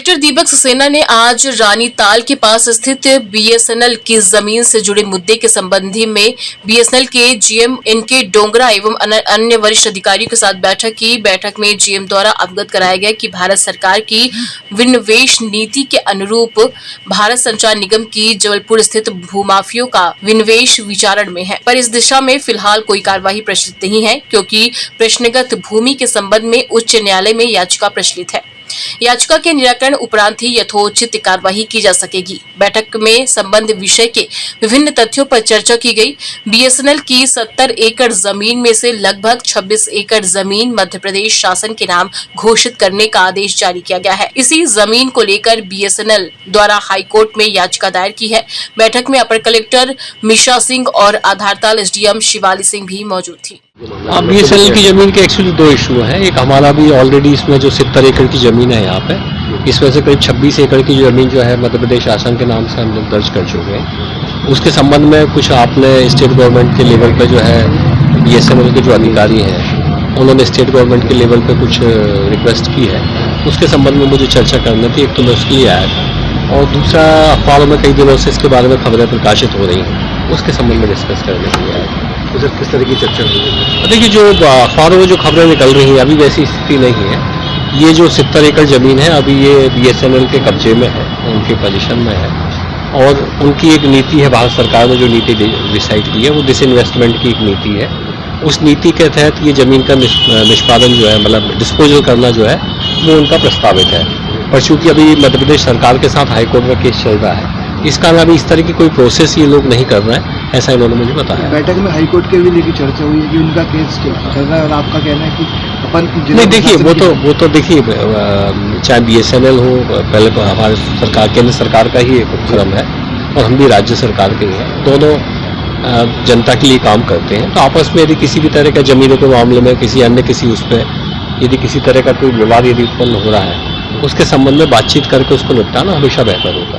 Collector Deepak Saxena ने आज रानीताल के पास स्थित बीएसएनएल की जमीन से जुड़े मुद्दे के संबंधी में बीएसएनएल के जीएम इनके डोंगरा एवं अन्य वरिष्ठ अधिकारियों के साथ बैठक की। बैठक में जीएम द्वारा अवगत कराया गया कि भारत सरकार की विनिवेश नीति के अनुरूप भारत संचार निगम की जबलपुर स्थित भूमाफियों का विनिवेश विचारण में है, पर इस दिशा में फिलहाल कोई कार्यवाही प्रचलित नहीं है क्योंकि प्रश्नगत भूमि के संबंध में उच्च न्यायालय में याचिका प्रचलित है। याचिका के निराकरण उपरांत ही यथोचित कार्यवाही की जा सकेगी। बैठक में संबंध विषय के विभिन्न तथ्यों पर चर्चा की गई। बीएसएनएल की 70 एकड़ जमीन में से लगभग 26 एकड़ जमीन मध्य प्रदेश शासन के नाम घोषित करने का आदेश जारी किया गया है। इसी जमीन को लेकर बीएसएनएल द्वारा हाईकोर्ट में याचिका दायर की है। बैठक में अपर कलेक्टर मिशा सिंह और आधारताल एसडीएम शिवाली सिंह भी मौजूद थी। अब बीएसएनएल की जमीन के एक्चुअली दो इशू हैं। एक हमारा भी ऑलरेडी इसमें जो 70 एकड़ की जमीन है यहाँ पे, इसमें से करीब 26 एकड़ की जमीन जो है मध्य प्रदेश शासन के नाम से हम लोग दर्ज कर चुके हैं। उसके संबंध में कुछ आपने स्टेट गवर्नमेंट के लेवल पे जो है बीएसएनएल के जो अधिकारी हैं उन्होंने स्टेट गवर्नमेंट के लेवल पे कुछ रिक्वेस्ट की है। उसके संबंध में मुझे चर्चा करनी थी। एक तो मैं उसके लिए आया था और दूसरा अखबारों में कई दिनों से इसके बारे में खबरें प्रकाशित हो रही हैं, उसके संबंध में डिस्कस करने के लिए आया था। तो सर किस तरह की चर्चा हुई है? देखिए, जो अखबारों में जो खबरें निकल रही हैं अभी वैसी स्थिति नहीं है। ये जो 70 एकड़ ज़मीन है अभी ये बीएसएनएल के कब्जे में है, उनके पोजीशन में है और उनकी एक नीति है। भारत सरकार ने जो नीति डिसाइड की है वो डिसइन्वेस्टमेंट की एक नीति है। उस नीति के तहत ये ज़मीन का निष्पादन जो है, मतलब डिस्पोजल करना जो है वो उनका प्रस्तावित है। पर चूँकि अभी मध्य प्रदेश सरकार के साथ हाईकोर्ट में केस चल रहा है, इस कारण अभी इस तरह की कोई प्रोसेस ये लोग नहीं कर रहे हैं, ऐसा इन्होंने मुझे बताया। बैठक में हाईकोर्ट के भी लेकर चर्चा हुई है कि उनका केस चल रहा है और आपका कहना है कि अपन नहीं, देखिए वो तो देखिए चाहे बीएसएनएल हो, पहले तो हमारे सरकार केंद्र सरकार का ही एक उपक्रम है और हम भी राज्य सरकार के ही हैं। दोनों जनता के लिए काम करते हैं। तो आपस में यदि किसी भी तरह का जमीनों के मामले में किसी उस पर यदि किसी तरह का कोई विवाद यदि उत्पन्न हो रहा है, उसके संबंध में बातचीत करके उसको निपटाना हमेशा बेहतर होगा।